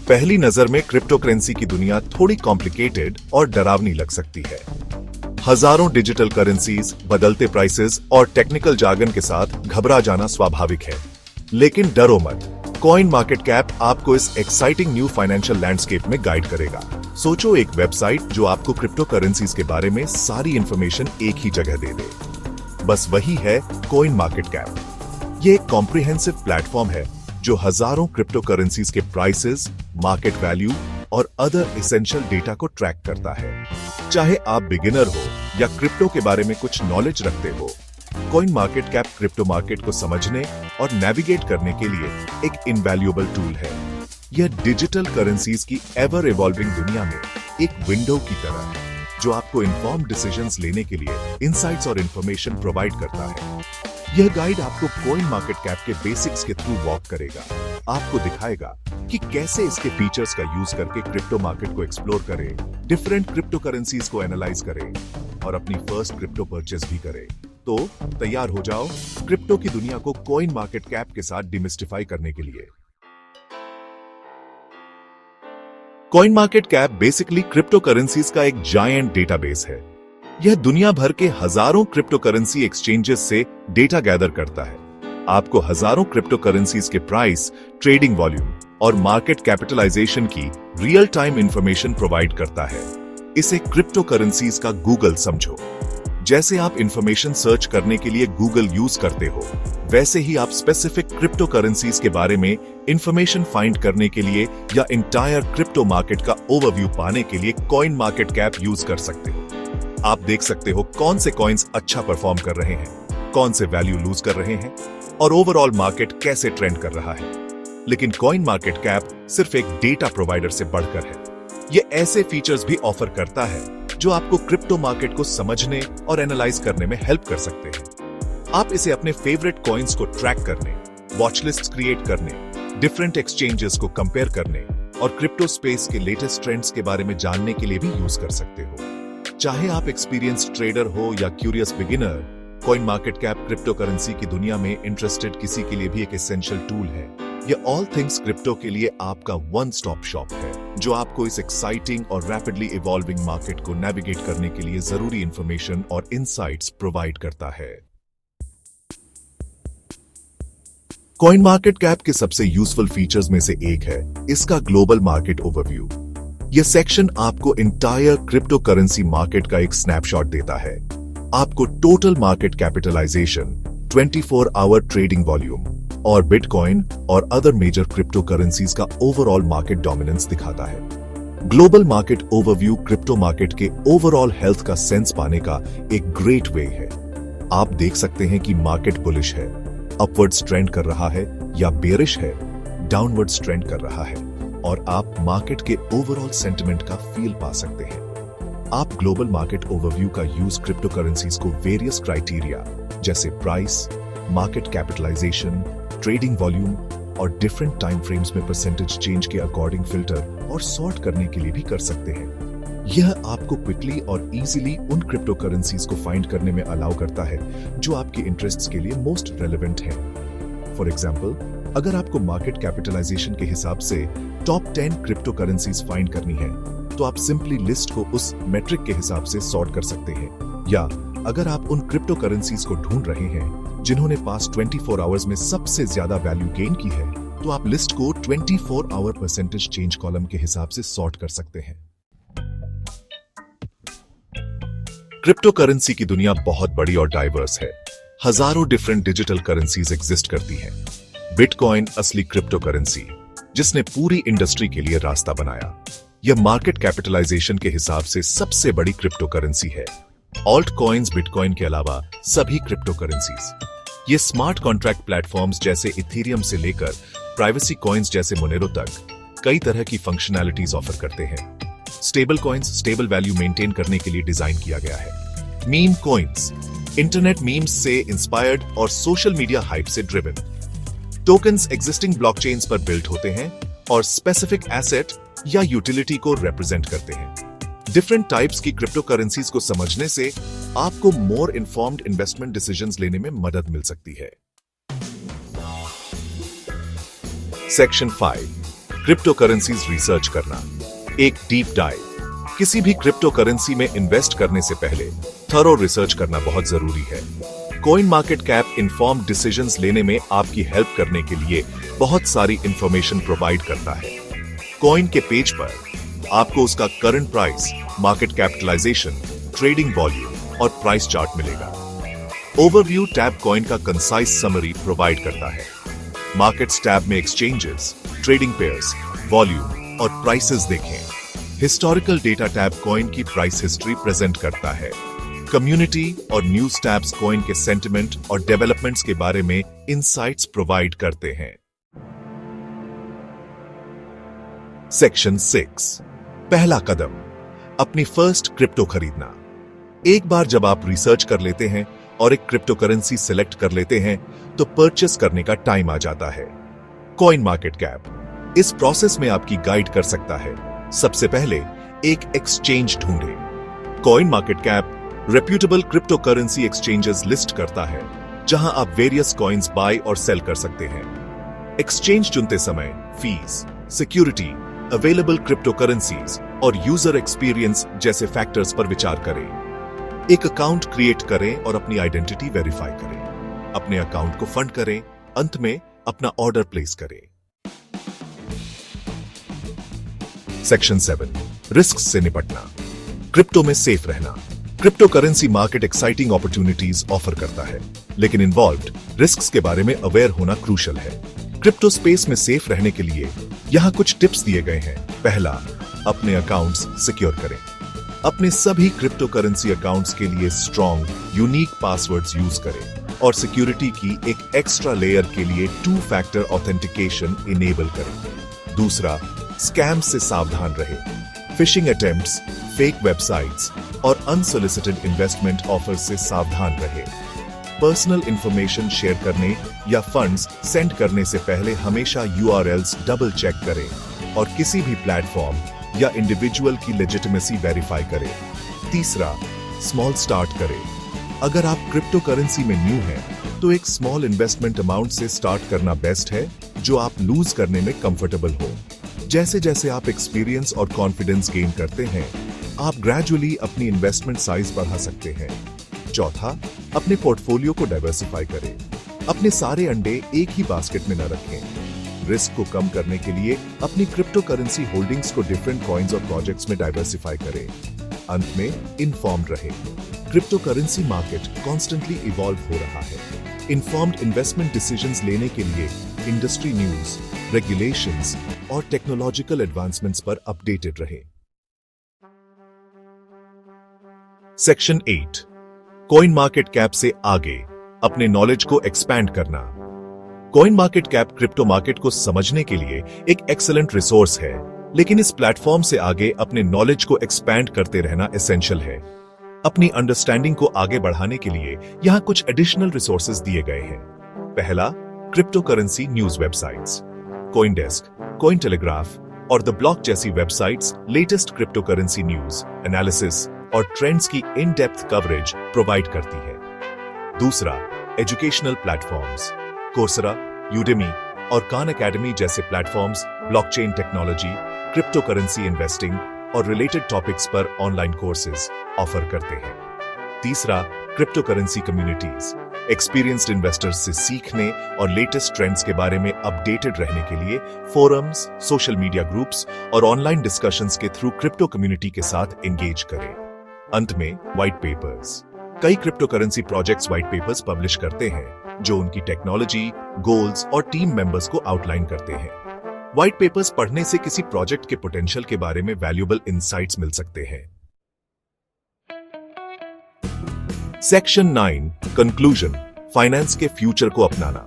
पहली नजर में क्रिप्टो करेंसी की दुनिया थोड़ी कॉम्प्लिकेटेड और डरावनी लग सकती है। हजारों डिजिटल करेंसीज, बदलते प्राइसेस और टेक्निकल जार्गन के साथ घबरा जाना स्वाभाविक है। लेकिन डरो मत, कॉइन मार्केट कैप आपको इस एक्साइटिंग न्यू फाइनेंशियल लैंडस्केप में गाइड करेगा। सोचो एक वेबसाइट जो आपको क्रिप्टो करेंसीज के बारे में सारी इंफॉर्मेशन एक ही जगह दे दे। बस वही है कॉइन मार्केट कैप। ये एक कॉम्प्रिहेंसिव प्लेटफॉर्म है जो हजारों क्रिप्टो करेंसीज के प्राइसेस, मार्केट वैल्यू और अदर एसेंशियल डेटा को ट्रैक करता है। चाहे आप बिगिनर हो या क्रिप्टो के बारे में कुछ नॉलेज रखते हो, coin market cap crypto market को समझने और नेविगेट करने के लिए एक इनवैल्यूएबल टूल है। यह डिजिटल करेंसीज की एवर इवॉल्विंग दुनिया में एक विंडो की तरह है जो आपको इन्फॉर्म्ड डिसीजंस लेने के लिए इनसाइट्स और इंफॉर्मेशन प्रोवाइड करता है। यह गाइड आपको कॉइन मार्केट कैप के बेसिक्स के थ्रू वॉक करेगा। आपको दिखाएगा कि कैसे इसके फीचर्स का यूज करके क्रिप्टो मार्केट को एक्सप्लोर करें, डिफरेंट क्रिप्टो करेंसीज को एनालाइज करें और अपनी फर्स्ट क्रिप्टो परचेस भी करें। तो तैयार हो जाओ क्रिप्टो की दुनिया को कॉइन मार्केट कैप के साथ डिमिस्टिफाई करने के लिए। Coin market cap basically crypto currencies का एक जायंट डेटाबेस है। यह दुनिया भर के हजारों क्रिप्टो करेंसी एक्सचेंजेस से डेटा गैदर करता है। आपको हजारों क्रिप्टो करेंसीज के प्राइस, ट्रेडिंग वॉल्यूम और मार्केट कैपिटलाइजेशन की रियल टाइम इंफॉर्मेशन प्रोवाइड करता है। इसे क्रिप्टो करेंसीज का गूगल समझो। जैसे आप इंफॉर्मेशन सर्च करने के लिए गूगल यूज करते हो, वैसे ही आप स्पेसिफिक क्रिप्टो करेंसीज के बारे में इंफॉर्मेशन फाइंड करने के लिए या इंटायर क्रिप्टो मार्केट का ओवरव्यू पाने के लिए कॉइन मार्केट कैप यूज कर सकते हो। आप देख सकते हो कौन से कॉइन्स अच्छा परफॉर्म कर रहे हैं, कौन से वैल्यू लूज कर रहे हैं और ओवरऑल मार्केट कैसे ट्रेंड कर रहा है। लेकिन कॉइन मार्केट कैप सिर्फ एक डेटा प्रोवाइडर से बढ़कर है। यह ऐसे फीचर्स भी ऑफर करता है जो आपको क्रिप्टो मार्केट को समझने और एनालाइज करने में हेल्प कर सकते हैं। आप इसे अपने फेवरेट कॉइन्स को ट्रैक करने, वॉच लिस्ट क्रिएट करने, डिफरेंट एक्सचेंजेस को कंपेयर करने और क्रिप्टो स्पेस के लेटेस्ट ट्रेंड्स के बारे में जानने के लिए भी यूज कर सकते हो। चाहे आप एक्सपीरियंस्ड ट्रेडर हो या curious beginner, coin market cap crypto currency की दुनिया में इंटरेस्टेड किसी के लिए भी एक एसेंशियल टूल है। यह ऑल थिंग्स क्रिप्टो के लिए आपका वन स्टॉप शॉप है जो आपको इस एक्साइटिंग और रैपिडली इवॉल्विंग मार्केट को नेविगेट करने के लिए जरूरी इंफॉर्मेशन और इनसाइट्स प्रोवाइड करता है। कॉइन मार्केट कैप के सबसे यूजफुल फीचर्स में से एक है इसका ग्लोबल मार्केट ओवरव्यू। यह सेक्शन आपको इंटायर क्रिप्टो करेंसी मार्केट का एक स्नैपशॉट देता है। आपको total market capitalisation, 24 hour trading volume और बिटकॉइन और अदर मेजर क्रिप्टो करेंसीज का ओवरऑल मार्केट डोमिनेंस दिखाता है। Global market overview crypto market के ओवरऑल हेल्थ का सेंस पाने का एक ग्रेट वे है। आप देख सकते हैं कि मार्केट बुलिश है, अपवर्ड्स ट्रेंड कर रहा है या बेरिश है, डाउनवर्ड्स ट्रेंड कर रहा है और आप मार्केट के ओवरऑल सेंटिमेंट का फील पा सकते हैं। आप ग्लोबल मार्केट ओवरव्यू का यूज क्रिप्टो करेंसीज को वेरियस क्राइटेरिया जैसे price, market capitalisation, trading volume और डिफरेंट टाइम फ्रेम्स में परसेंटेज चेंज के अकॉर्डिंग फिल्टर और सॉर्ट करने के लिए भी कर सकते हैं। यह आपको क्विकली और इजीली उन क्रिप्टो करेंसीज को फाइंड करने में अलाउ करता है जो आपके इंटरेस्ट्स के लिए मोस्ट रेलेवेंट हैं। फॉर एग्जांपल, अगर आपको मार्केट कैपिटलाइजेशन के हिसाब से टॉप 10 क्रिप्टो करेंसीज फाइंड करनी है, तो आप सिंपली लिस्ट को उस मेट्रिक के हिसाब से सॉर्ट कर सकते हैं। या अगर आप उन क्रिप्टो करेंसीज को ढूंढ रहे हैं जिन्होंने पास 24 आवर्स में सबसे ज्यादा वैल्यू गेन की है, तो आप लिस्ट को 24 आवर परसेंटेज चेंज कॉलम के हिसाब से सॉर्ट कर सकते हैं। क्रिप्टो करेंसी की दुनिया बहुत बड़ी और डाइवर्स है। हजारों डिफरेंट डिजिटल करेंसीज एग्जिस्ट करती हैं। बिटकॉइन असली क्रिप्टो करेंसी जिसने पूरी इंडस्ट्री के लिए रास्ता बनाया। यह मार्केट कैपिटलाइजेशन के हिसाब से सबसे बड़ी क्रिप्टो करेंसी है। ऑल्ट कॉइन्स बिटकॉइन के अलावा सभी क्रिप्टो करेंसीज ये स्मार्ट कॉन्ट्रैक्ट प्लेटफॉर्म्स जैसे इथेरियम से लेकर प्राइवेसी कॉइन्स जैसे मोनेरो तक कई तरह की फंक्शनैलिटीज ऑफर करते हैं। Stable coins stable value maintain करने के लिए डिजाइन किया गया है। मीम कॉइन्स इंटरनेट मीम्स से इंस्पायर्ड और सोशल मीडिया हाइप से ड्रिवन। टोकन्स एग्जिस्टिंग ब्लॉकचेन्स पर बिल्ड होते हैं और स्पेसिफिक एसेट या यूटिलिटी को रिप्रेजेंट करते हैं। डिफरेंट टाइप्स की क्रिप्टो करेंसीज को समझने से आपको मोर इन्फॉर्म्ड इन्वेस्टमेंट डिसीजंस लेने में मदद मिल सकती है। सेक्शन 5 क्रिप्टो करेंसीज रिसर्च करना। एक डीप डाइव। किसी भी क्रिप्टो करेंसी में इन्वेस्ट करने से पहले थरो रिसर्च करना बहुत जरूरी है। Coin market cap informed decisions लेने में आपकी हेल्प करने के लिए बहुत सारी इंफॉर्मेशन प्रोवाइड करता है। कॉइन के पेज पर आपको उसका current price, market capitalisation, trading volume और प्राइस चार्ट मिलेगा। ओवरव्यू टैब कॉइन का कंसाइज समरी प्रोवाइड करता है। मार्केट्स टैब में एक्सचेंजेस, ट्रेडिंग पेयर्स, वॉल्यूम और प्राइसेस देखें। हिस्टोरिकल डेटा टैब कॉइन की प्राइस हिस्ट्री प्रेजेंट करता है। कम्युनिटी और न्यूज टैब्स कॉइन के सेंटिमेंट और डेवलपमेंट्स के बारे में इनसाइट्स प्रोवाइड करते हैं। सेक्शन 6। पहला कदम, अपनी फर्स्ट क्रिप्टो खरीदना। एक बार जब आप रिसर्च कर लेते हैं और एक क्रिप्टो करेंसी सिलेक्ट कर लेते हैं तो परचेस करने का टाइम आ जाता है। कॉइन मार्केट कैप इस प्रोसेस में आपकी गाइड कर सकता है। सबसे पहले एक एक्सचेंज ढूंढें। Coin market cap reputable crypto currency exchanges list करता है जहां आप वेरियस कॉइन्स बाय और सेल कर सकते हैं। एक्सचेंज चुनते समय fees, security, available crypto currencies और यूजर एक्सपीरियंस जैसे फैक्टर्स पर विचार करें। एक अकाउंट क्रिएट करें और अपनी आइडेंटिटी वेरीफाई करें। अपने अकाउंट को फंड करें। अंत में अपना ऑर्डर प्लेस करें। सेक्शन 7। रिस्क से निपटना। क्रिप्टो में सेफ रहना। Crypto currency market exciting opportunities offer करता है, लेकिन इन्वॉल्व्ड रिस्क्स के बारे में अवेयर होना क्रूशल है। क्रिप्टो स्पेस में सेफ रहने के लिए यहां कुछ टिप्स दिए गए हैं। पहला, अपने अकाउंट्स सिक्योर करें। अपने सभी क्रिप्टो करेंसी अकाउंट्स के लिए स्ट्रॉन्ग, यूनिक पासवर्ड्स यूज करें और सिक्योरिटी की एक एक्स्ट्रा लेयर के लिए 2 फैक्टर ऑथेंटिकेशन इनेबल करें। दूसरा, स्कैम से सावधान रहें। फिशिंग अटेम्प्ट्स, फेक वेबसाइट्स और अनसोलिसिटेड इन्वेस्टमेंट ऑफर्स से सावधान रहें। पर्सनल इंफॉर्मेशन शेयर करने या फंड्स सेंड करने से पहले हमेशा यूआरएल्स डबल चेक करें और किसी भी प्लेटफॉर्म या इंडिविजुअल की लेजिटिमेसी वेरीफाई करें। तीसरा, स्मॉल स्टार्ट करें। अगर आप क्रिप्टो करेंसी में न्यू हैं, तो एक स्मॉल इन्वेस्टमेंट अमाउंट से स्टार्ट करना बेस्ट है जो आप लूज करने में कंफर्टेबल हो। जैसे जैसे आप एक्सपीरियंस और कॉन्फिडेंस गेन करते हैं, आप ग्रेजुअली अपनी इन्वेस्टमेंट साइज बढ़ा सकते हैं। चौथा, अपने पोर्टफोलियो को डाइवर्सिफाई करें। अपने सारे अंडे एक ही बास्केट में न रखें। रिस्क को कम करने के लिए अपनी क्रिप्टो करेंसी होल्डिंग्स को डिफरेंट कॉइन्स और प्रोजेक्ट्स में डाइवर्सिफाई करें। अंत में इन्फॉर्म्ड रहें। Crypto currency market constantly evolve हो रहा है। इन्फॉर्म्ड इन्वेस्टमेंट डिसीजंस लेने के लिए इंडस्ट्री न्यूज, रेगुलेशंस और टेक्नोलॉजिकल एडवांसमेंट्स पर अपडेटेड रहें। सेक्शन 8। कॉइन मार्केट कैप से आगे अपने नॉलेज को एक्सपैंड करना। Coin market cap crypto market को समझने के लिए एक एक्सीलेंट रिसोर्स है, लेकिन इस प्लेटफॉर्म से आगे अपने नॉलेज को एक्सपैंड करते रहना एसेंशियल है। अपनी अंडरस्टैंडिंग को आगे बढ़ाने के लिए यहां कुछ एडिशनल रिसोर्सेज दिए गए हैं। पहला, cryptocurrency news websites. CoinDesk, Cointelegraph और द ब्लॉक जैसी websites latest cryptocurrency news, analysis और ट्रेंड्स की इन डेप्थ कवरेज प्रोवाइड करती है। दूसरा, एजुकेशनल प्लेटफॉर्म्स। कोर्सेरा, यूडेमी और खान एकेडमी जैसे platforms blockchain technology, crypto currency investing और रिलेटेड टॉपिक्स पर ऑनलाइन कोर्सेज ऑफर करते हैं। तीसरा, crypto currency communities. Experienced investors से सीखने और लेटेस्ट ट्रेंड्स के बारे में अपडेटेड रहने के लिए फोरम्स, सोशल मीडिया ग्रुप्स और ऑनलाइन डिस्कशंस के थ्रू क्रिप्टो कम्युनिटी के साथ एंगेज करें। अंत में व्हाइट पेपर्स। कई crypto currency projects white papers publish करते हैं जो उनकी टेक्नोलॉजी, गोल्स और टीम मेंबर्स को आउटलाइन करते हैं। व्हाइट पेपर्स पढ़ने से किसी प्रोजेक्ट के पोटेंशियल के बारे में वैल्यूएबल इनसाइट्स मिल सकते हैं। सेक्शन 9। कंक्लूजन, फाइनेंस के फ्यूचर को अपनाना।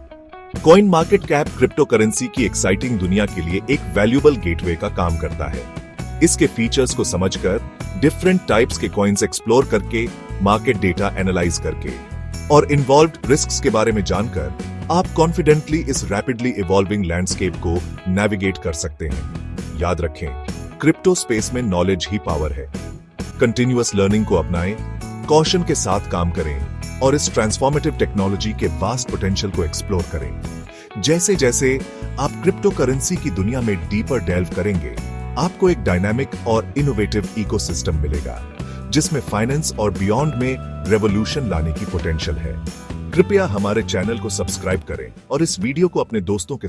Coin market cap crypto currency की एक्साइटिंग दुनिया के लिए एक वैल्यूएबल गेटवे का काम करता है। इसके फीचर्स को समझकर, डिफरेंट टाइप्स के कॉइन्स एक्सप्लोर करके, मार्केट डेटा एनालाइज करके और इन्वॉल्व्ड रिस्क्स के बारे में जानकर आप कॉन्फिडेंटली इस रैपिडली इवॉल्विंग लैंडस्केप को नेविगेट कर सकते हैं। याद रखें, क्रिप्टो स्पेस में नॉलेज ही पावर है। कंटिन्यूअस लर्निंग को अपनाएं, कॉशन के साथ काम करें और इस ट्रांसफॉर्मेटिव टेक्नोलॉजी के वास्ट पोटेंशियल को एक्सप्लोर करें। जैसे जैसे आप क्रिप्टो करेंसी की दुनिया में डीपर डेल्व करेंगे, आपको एक डायनामिक और इनोवेटिव इकोसिस्टम मिलेगा जिसमें फाइनेंस और बियॉन्ड में रेवोल्यूशन लाने की पोटेंशियल है। कृपया हमारे चैनल को सब्सक्राइब करें और इस वीडियो को अपने दोस्तों के साथ